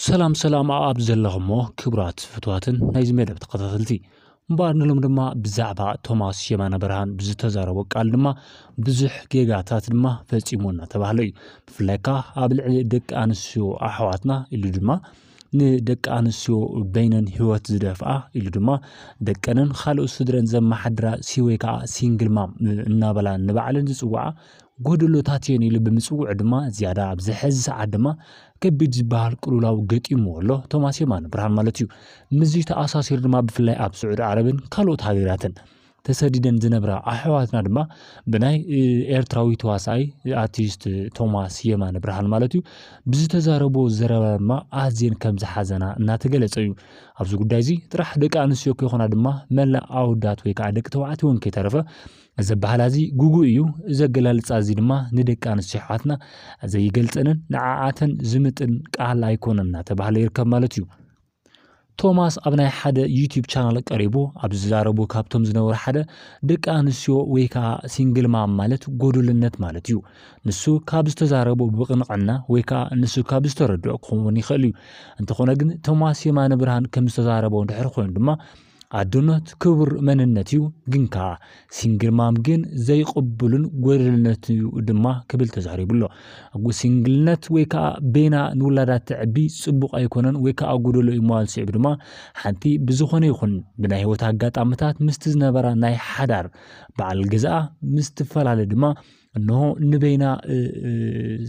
سلام أب زلهم كبرات فتواتن نايز ميدا بتقتلتي مبارن لهم دما بزعبا توماس يمان برهان بزتزار وقال دما بزح جيجاتات دما فاسيمونا تبهلي فلاكا قبل دك انسيو احواتنا اللي دما ندك انسيو بينن هوت زدفا اللي دما دكنن خالو سدرن زما حدرا سيويكا سينجل مام نابلا نبعلن زصوعا ጎደሎ ታቴን ይል በምጽውዕ ድማ ዝያዳ ኣብዚ ሕዚ ሰዓት ድማ ከቢድ ዝበሃል ቅሉላው ገጢሞሎ ቶማስ የማነ ብርሃን ማለት እዩ ምዚ ተኣሳሲር ድማ ብፍላይ ኣብ ስዑድ ዓረብን ካልኦት ሃገራትን ተሰዲደን ዝነበራ ኣሕዋትና ድማ ብናይ ኤርትራዊ ተዋሳኢ አርቲስት ቶማስ የማነ ብርሃን ማለት እዩ ብዝተዛረቦ ዘረባማ ኣዝየን ከም ዝሓዘና እናተገለጸ እዩ ኣብዚ ጉዳይ እዚ ጥራሕ ደቂ ኣንስትዮ ኮይኾና ድማ መላ ኣውዳት ወይ ከዓ ደቂ ተባዕትዮ እውን ከይተረፈ ዘባህላዚ ጉጉ እዩ ዘገላልጻ እዚ ድማ ንደቂ ኣንስትዮ ኣሕዋትና ዘይገልጸንን ንዓዓተን ዝምጥን ቃል ኣይኮነና ተባህለ ይርከብ ማለት እዩ ቶማስ ኣብ ናይ ሓደ ዩቲዩብ ቻናል ቀሪቡ ኣብ ዝዛረቡ ካብቶም ዝነበሩ ሓደ ደቂ ኣንስትዮ ወይ ከዓ ሲንግል ማም ማለት ጎዶልነት ማለት እዩ ንሱ ካብ ዝተዛረቡ ብቕንዕና ወይ ከዓ ንሱ ካብ ዝተረድኦ ክኸውን ይኽእል እዩ እንተኾነ ግን ቶማስ የማነ ብርሃን ከም ዝተዛረቡ እንድሕር ኮይኑ ድማ ኣዶነት ክቡር መንነት እዩ ግን ከዓ ሲንግል ማም ግን ዘይቅብሉን ጎደልነት እዩ ድማ ክብል ተዛሪቡሎ ሲንግልነት ወይ ከዓ ቤና ንውላዳት ትዕቢ ጽቡቕ ኣይኮነን ወይ ከዓ ጎደሎ ይሟል ሲዕብ ድማ ሓንቲ ብዝኾነ ይኹን ብናይ ህይወት አጋጣሚታት ምስቲ ዝነበራ ናይ ሓዳር በዓል ገዛኣ ምስቲ ፈላለ ድማ እንሆ ንበይና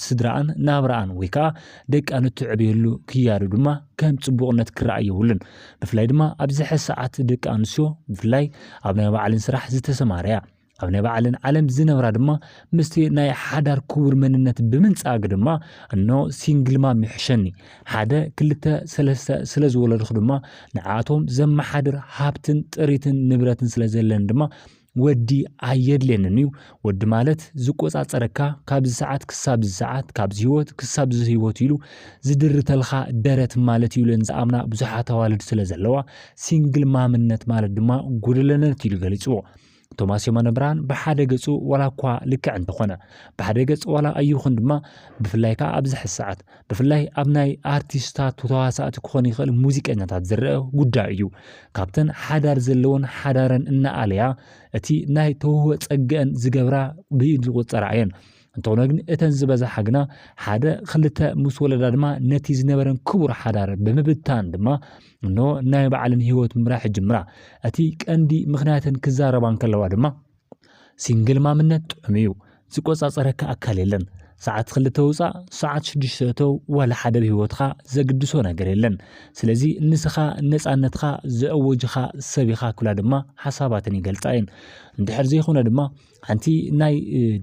ስድራን ናብራን ወይ ከዓ ደቂ ኣንስትዮ ዕብየሉ ክያዱ ድማ ከም ጽቡቕነት ክረኣይ ይውልን ብፍላይ ድማ ኣብዚ ሰዓት ደቂ ኣንስትዮ ብፍላይ ኣብ ናይ ባዕልን ስራሕ ዝተሰማርያ ኣብ ናይ ባዕልን ዓለም ዝነበራ ድማ ምስቲ ናይ ሓዳር ክቡር መንነት ብምንጻግ ድማ እንሆ ሲንግል ማም ይሕሸኒ ሓደ ክልተ ሰለስተ ስለ ዝወለድኹ ድማ ንዓቶም ዘመሓድር ሃብትን ጥሪትን ንብረትን ስለ ዘለን ድማ ወዲ ኣየድልየንን እዩ ወዲ ማለት ዝቆጻጸረካ ካብ ሰዓት ክሳብ ሰዓት ካብ ህይወት ክሳብ ህይወት ኢሉ ዝድርተልኻ ደረት ማለት እዩ ለንዛምና ብዙሓት ኣዋልድ ስለ ዘለዋ ሲንግል ማምነት ማለት ድማ ጎደለነት ኢሉ ገሊጽዎ ቶማስ የማነ ብርሃን ብሓደ ገጹ ወላ እኳ ልክዕ እንተኾነ ብሓደ ገጽ ወላ ኣይኹን ድማ ብፍላይ ከዓ ኣብዚ ሰዓት ብፍላይ ኣብ ናይ ኣርቲስታት ተዋሳእቲ ክኾን ይኽእል ሙዚቀኛታት ዝረአ ጉዳይ እዩ ካብተን ሓዳር ዘለዎን ሓዳረን እናኣለያ እቲ ናይ ተውህቦ ጸገአን ዝገብራ ብኢድ ዝቁጸራ እየን እንተኾነ ግን እተን ዝበዝሓ ግና ሓደ ክልተ ምስ ወለዳ ድማ ነቲ ዝነበረን ክቡር ሓዳር ብምብታን ድማ እንሆ ናይ ባዕልን ህይወት ምራሕ ጅምራ እቲ ቀንዲ ምኽንያትን ክዛረባን ከለዋ ድማ ሲንግል ማምነት ጥዑም እዩ ዝቆጻጸረካ ኣካል የለን ሰዓት ክልተ ውፃእ ሰዓት 6 ወላ ሓደ ህይወትኻ ዘግድሶ ነገር የለን ስለዚ ንስኻ ነፃነትኻ ዘእወጅኻ ሰቢኻ ኩላ ድማ ሓሳባትን ይገልጻይን እንድሕር ዘይኾነ ድማ ሓንቲ ናይ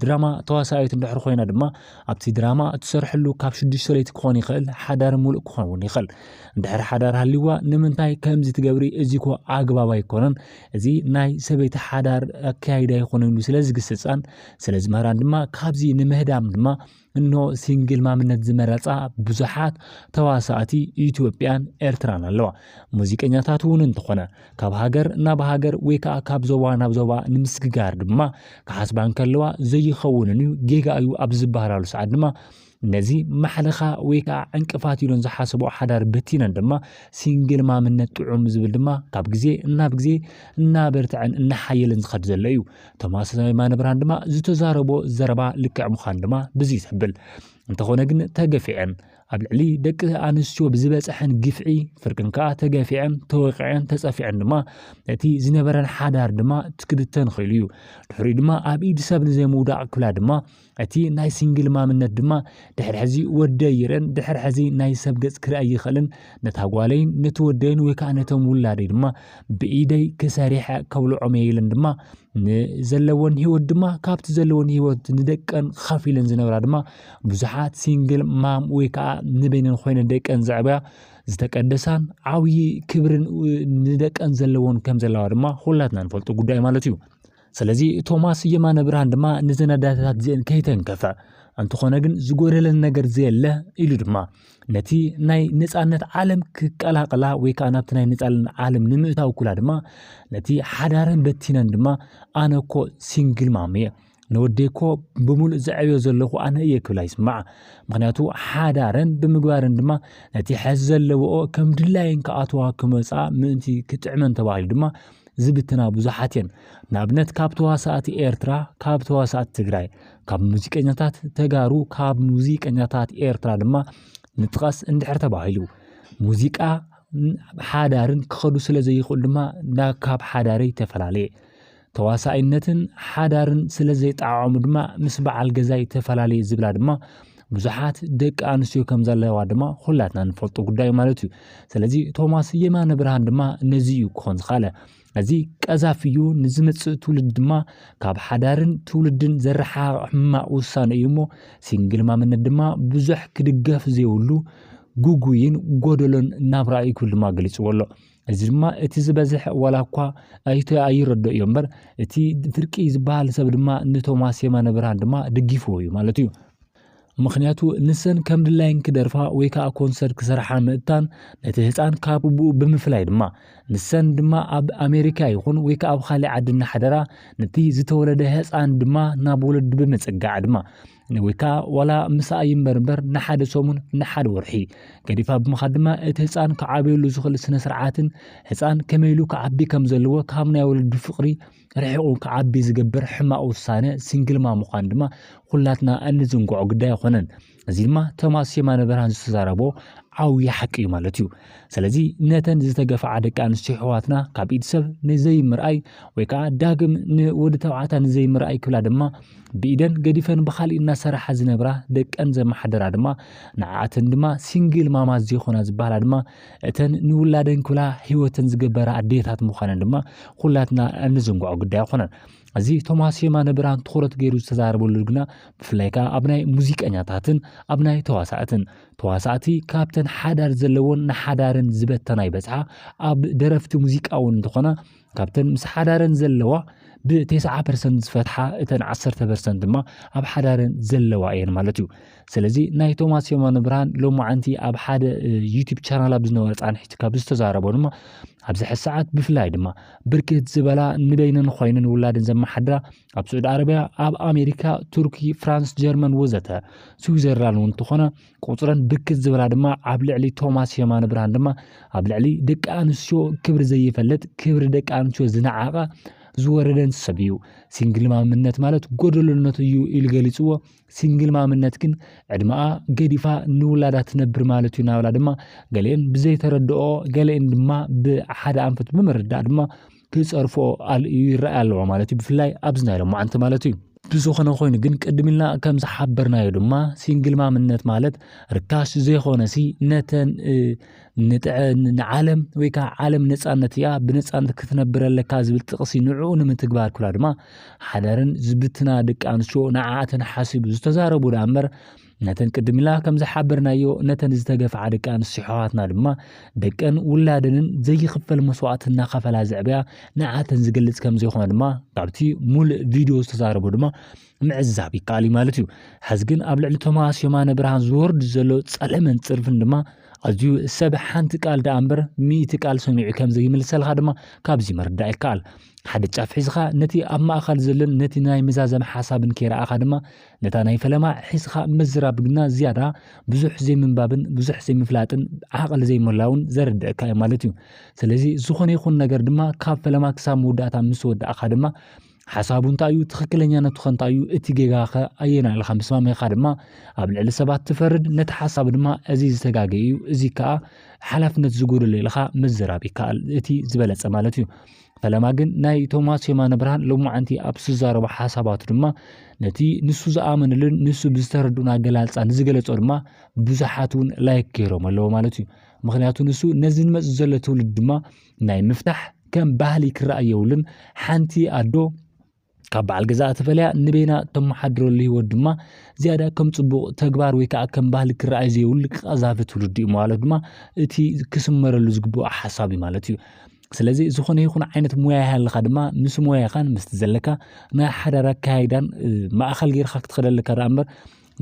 ድራማ ተዋሳኢት እንድሕር ኮይና ድማ ኣብቲ ድራማ እትሰርሕሉ ካብ 6 ለይቲ ክኾን ይኽእል ሓዳር ሙሉእ ክኸውን ይኽእል እንድሕር ሓዳር ሃሊዋ ንምንታይ ከምዚ ትገብሪ እዚ ኮ ኣግባብ ኣይኮነን እዚ ናይ ሰበይቲ ሓዳር ኣካይዳ ይኾነሉ ስለዚ ግስጻን ስለዚ መህራን ድማ ካብዚ ንምህዳም ድማ እንሆ ሲንግል ማምነት ዝመረጻ ብዙሓት ተዋሳእቲ ኢትዮጵያን ኤርትራን ኣለዋ ሙዚቀኛታት እውን እንተኾነ ካብ ሃገር ናብ ሃገር ወይ ከዓ ካብ ዞባ ናብ ዞባ ንምስግጋር ድማ ካሓስባን ከለዋ ዘይኸውንን ጌጋ እዩ ኣብ ዝበሃላሉ ሰዓት ድማ ነዚ ማሕለኻ ወይ ከዓ ዕንቅፋት ኢሎን ዝሓስቦ ሓዳር በቲነን ድማ ሲንግል ማምነት ጥዑም ዝብል ድማ ካብ ግዜ እናብ ግዜ እናበርትዕን እናሓየልን ዝኸድ ዘሎ እዩ ቶማስ የማነ ብርሃን ድማ ዝተዛረቦ ዘረባ ልክዕ ምዃን ድማ ብዚ ይሕብል እንተኾነ ግን ተገፊዐን ኣብ ልዕሊ ደቂ ኣንስትዮ ብዝበጽሐን ግፍዒ ፍርቅን ከዓ ተገፊዐን ተወቂዐን ተጸፊዐን ድማ እቲ ዝነበረን ሓዳር ድማ ትክድተን ኽእሉ እዩ ድሕሪ ድማ ኣብ ኢድ ሰብ ንዘይምውዳቕ ክብላ ድማ እቲ ናይ ሲንግል ማምነት ድማ ድሕሪ ሕዚ ወደይ ይረን ድሕሪ ሕዚ ናይ ሰብ ገጽ ክርአ ይኽእልን ነታ ጓለይን ነቲ ወደይን ወይ ከዓ ነቶም ውላደይ ድማ ብኢደይ ክሰሪሐ ከብልዖም የይልን ድማ ንዘለዎን ህይወት ድማ ካብቲ ዘለዎን ህይወት ንደቀን ኸፊለን ዝነበራ ድማ ብዙሓት ሲንግል ማም ወይ ከዓ ንበይነን ኮይነን ደቀን ዘዕብያ ዝተቀደሳን ዓብዪ ክብርን ንደቀን ዘለዎን ከም ዘለዋ ድማ ሁላትና ንፈልጦ ጉዳይ ማለት እዩ ስለዚ ቶማስ የማነ ብርሃን ድማ ንዘናዳታት ዚአን ከይተንከፈ እንተኾነ ግን ዝጎደለን ነገር ዘየለ ኢሉ ድማ ነቲ ናይ ነፃነት ዓለም ክቀላቀላ ወይ ከዓ ናብቲ ናይ ነፃነት ዓለም ንምእታው ኩላ ድማ ነቲ ሓዳርን በቲነን ድማ ኣነኮ ሲንግል ማም እየ نوديكو بمول زعيو زلخو أنا يكلا يسمع مغنياتو حادارن بمقبارن دما نتي حزل لو كم دلاين كأتوا كمسا منتي كتعمن تبايل دما زبتنا بزحاتين نابنت كابتوا ساعتي إيرترا كابتوا ساعت تجراي كاب موسيقى تجارو كاب موسيقى إيرترا دما نتقاس اندحر تبايلو موسيقى حادارن كخدو سلازي يقول دما نا كاب حاداري تفلالي ተዋሳኢነትን ሓዳርን ስለ ዘይጣዓሙ ድማ ምስ በዓል ገዛ ተፈላለየ ዝብላ ድማ ብዙሓት ደቂ ኣንስትዮ ከም ዘለዋ ድማ ሁላትና ንፈልጦ ጉዳይ ማለት እዩ ስለዚ ቶማስ የማነ ብርሃን ድማ ነዚ እዩ ክኾን ዝኻለ እዚ ቀዛፍ እዩ ንዝመፅእ ትውልድ ድማ ካብ ሓዳርን ትውልድን ዘረሓቕ ሕማቕ ውሳነ እዩ እሞ ሲንግል ማምነት ድማ ብዙሕ ክድገፍ ዘይብሉ ጉጉይን ጎደሎን ናብራ ይኩል ድማ ገሊፅዎ ኣሎ እዚ ድማ እቲ ዝበዝሕ ዋላ እኳ ኣይረድኦ እዮም እምበር እቲ ፍርቂ ዝበሃል ሰብ ድማ ንቶማስ የማነ ብርሃን ድማ ደጊፍዎ እዩ ማለት እዩ ምክንያቱ ንሰን ከም ድላይን ክደርፋ ወይ ከዓ ኮንሰርት ክሰርሓ ምእታን ነቲ ህፃን ካብ ቡኡ ብምፍላይ ድማ ንሰን ድማ ኣብ ኣሜሪካ ይኹን ወይ ከዓ ኣብ ካሊእ ዓዲ እናሓደራ ነቲ ዝተወለደ ህፃን ድማ ናብ ወለዱ ብምፅጋዕ ድማ ወይ ከዓ ዋላ ምሳእ ይምበርበር ንሓደ ሰሙን ንሓደ ወርሒ ገዲፋ ብምኻድ ድማ እቲ ህፃን ክዓብየሉ ዝኽእል ስነ ስርዓትን ህፃን ከመይሉ ክዓቢ ከም ዘለዎ ካብ ናይ ወለዱ ፍቕሪ ርሒቑ ክዓቢ ዝገብር ሕማቕ ውሳነ ሲንግል ማም ምዃን ድማ ኩላትና እንዝንጉዖ ጉዳይ ኣይኮነን እዚ ድማ ቶማስ የማነ ብርሃን ዝተዛረቦ ዓብዪ ሓቂ እዩ ማለት እዩ ስለዚ ነተን ዝተገፍዓ ደቂ ኣንስትዮ ኣሕዋትና ካብ ኢድ ሰብ ንዘይምርኣይ ወይ ከዓ ዳግም ንወዲ ተባዕታይ ንዘይምርኣይ ክብላ ድማ ብኢደን ገዲፈን ብኻሊእ እናሰርሓ ዝነብራ ደቀን ዘመሓደራ ድማ ንዓኣተን ድማ ሲንግል ማማት ዘይኮና ዝበሃላ ድማ እተን ንውላደን ክብላ ሂወተን ዝገበራ ኣዴታት ምዃነን ድማ ኩላትና እንዝንጉዖ ጉዳይ ኣይኮነን እዚ ቶማስ የማነ ብርሃን ትኩረት ገይሩ ዝተዛረበሉ ግና ብፍላይ ከዓ ኣብ ናይ ሙዚቀኛታትን ኣብ ናይ ተዋሳእቲ ካብተን ሓዳር ዘለዎን ንሓዳርን ዝበተና ይበፅሓ ኣብ ደረፍቲ ሙዚቃ እውን እንትኾነ ካብተን ምስ ሓዳረን ዘለዋ ብ9% ዝፈትሓ እተን 10% ድማ ኣብ ሓዳረን ዘለዋ እየን ማለት እዩ ስለዚ ናይ ቶማስ የማነ ብርሃን ሎማዓንቲ ኣብ ሓደ ዩቲዩብ ቻናል ኣብ ዝነበረ ፃንሒት ካብ ዝተዛረቦ ድማ ኣብዚ ሰዓት ብፍላይ ድማ ብርክት ዝበላ ንበይነን ኮይነን ውላድን ዘመሓድራ ኣብ ሳዑዲ ዓረብያ ኣብ ኣሜሪካ ቱርኪ ፍራንስ ጀርመን ወዘተ ስዊዘርላንድ እውን እንትኾነ ቁፅረን ብርክት ዝበላ ድማ ኣብ ልዕሊ ቶማስ የማነ ብርሃን ድማ ኣብ ልዕሊ ደቂ ኣንስትዮ ክብሪ ዘይፈለጥ ክብሪ ደቂ ኣንስትዮ ዝነዓቐ ዝወረደን ሰብ እዩ ሲንግል ማምነት ማለት ጎደሎነት እዩ ኢሉ ገሊፅዎ ሲንግል ማምነት ግን ዕድማኣ ገዲፋ ንውላዳ ትነብር ማለት እዩ ናብላ ድማ ገሊአን ብዘይተረድኦ ገሊአን ድማ ብሓደ ኣንፈት ብምርዳእ ድማ ክፀርፎ ይረአ ኣለዎ ማለት እዩ ብፍላይ ኣብዚ ናይ ሎማዓንቲ ማለት እዩ ብዝኾነ ኮይኑ ግን ቅድሚልና ከም ዝሓበርናዮ ድማ ሲንግል ማምነት ማለት ርካሽ ዘይኾነሲ ነተን ንዓለም ወይ ከዓ ዓለም ነፃነት እያ ብነፃነት ክትነብር ኣለካ ዝብል ጥቕሲ ንዕኡ ንምትግባር ኩላ ድማ ሓዳርን ዝብትና ደቂ ኣንስትዮ ንዓኣተን ሓሲቡ ዝተዛረቡ ዳ እምበር ነተን ቅድሚላ ከም ዝሓበርናዮ ነተን ዝተገፍዓ ደቂ ኣንስትዮ ኣሕዋትና ድማ ደቀን ውላደንን ዘይኽፈል መስዋዕቲ እናኸፈላ ዘዕብያ ንዓኣተን ዝገልፅ ከም ዘይኮነ ድማ ካብቲ ሙሉእ ቪድዮ ዝተዛረቡ ድማ ምዕዛብ ይከኣል ማለት እዩ ሕዚ ግን ኣብ ልዕሊ ቶማስ የማነ ብርሃን ዝወርድ ዘሎ ፀለመን ፅርፍን ድማ ኣዝዩ ሰብ ሓንቲ ቃል ዳ እምበር 100 ቃል ሰሚዑ ከም ዘይምልሰልካ ድማ ካብዚ መርዳእ ይከኣል ሓደ ጫፍ ሒዝኻ ነቲ ኣብ ማእኸል ዘለን ነቲ ናይ መዛዘም ሓሳብን ከይረኣኻ ድማ ነታ ናይ ፈለማ ሒዝኻ ምዝራብ ግና ዝያዳ ብዙሕ ዘይምንባብን ብዙሕ ዘይምፍላጥን ዓቕሊ ዘይሞላውን ዘርድአካ እዩ ማለት እዩ ስለዚ ዝኾነ ይኹን ነገር ድማ ካብ ፈለማ ክሳብ መወዳእታ ምስ ወዳእኻ ድማ ሓሳቡ እንታይ እዩ ትኽክለኛነቱ እንታይ እዩ እቲ ጌጋኸ ኣየና ኢልካ ምስማሚኻ ድማ ኣብ ልዕሊ ሰባት ትፈርድ ነቲ ሓሳብ ድማ እዚ ዝተጋገየ እዩ እዚ ከዓ ሓላፍነት ዝጎደሎ ኢልካ ምዝራብ ይከኣል እቲ ዝበለፀ ማለት እዩ ፈለማ ግን ናይ ቶማስ የማነ ብርሃን ሎማዓንቲ ኣብ ዝዛረቦ ሓሳባቱ ድማ ነቲ ንሱ ዝኣመነሉን ንሱ ብዝተረድኡን ኣገላልፃ ንዝገለፆ ድማ ብዙሓት እውን ላይክ ገይሮም ኣለዎ ማለት እዩ ምክንያቱ ንሱ ነዚ ንመፅእ ዘሎ ትውልድ ድማ ናይ ምፍታሕ ከም ባህሊ ክረኣይ የብሉን ሓንቲ ኣዶ ካብ በዓል ገዛ ተፈልያ ንበይና ተመሓድረሉ ህይወት ድማ ዝያዳ ከም ፅቡቕ ተግባር ወይ ከዓ ከም ባህሊ ክረኣይ ዘይብሉ ቀዛፊ ትውልድ እዩ ማለት ድማ እቲ ክስመረሉ ዝግብኦ ሓሳብ እዩ ማለት እዩ ስለዚ ዝኾነ ይኹን ዓይነት ሞያ ያለካ ድማ ምስ ሞያኻን ምስ ዘለካ ናይ ሓዳር ኣካይዳን ማእኸል ጌርካ ክትኸደልካ ዳ እምበር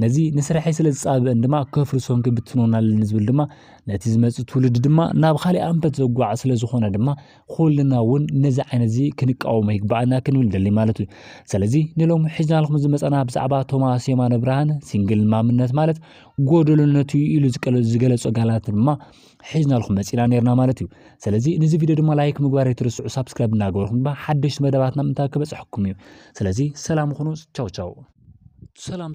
ነዚ ንስራሐይ ስለ ዝጻብእ ድማ ከፍርሶን ክብትኖናል ንዝብል ድማ ነቲ ዝመጽእ ትውልድ ድማ ናብ ካልእ ኣንፈት ዘጓዕ ስለ ዝኾነ ድማ ኩልና እውን ነዚ ዓይነት እዚ ክንቃወሞ ይግባአና ክንብል ደሊ ማለት እዩ ስለዚ ንሎም ሒዝናልኩም ዝመጸና ብዛዕባ ቶማስ የማነ ብርሃን ሲንግል ማምነት ማለት ጎደሎነቱ ኢሉ ዝገለጾ ጋላት ድማ ሒዝናልኩም መጺና ነርና ማለት እዩ ስለዚ ነዚ ቪድዮ ድማ ላይክ ምግባር ይትርስዑ ሰብስክራይብ እናገበርኩም ባ ሓድሽ መደባትና ምንታ ክበጽሕኩም እዩ ስለዚ ሰላም ሁኑ ቻው ቻው ሰላም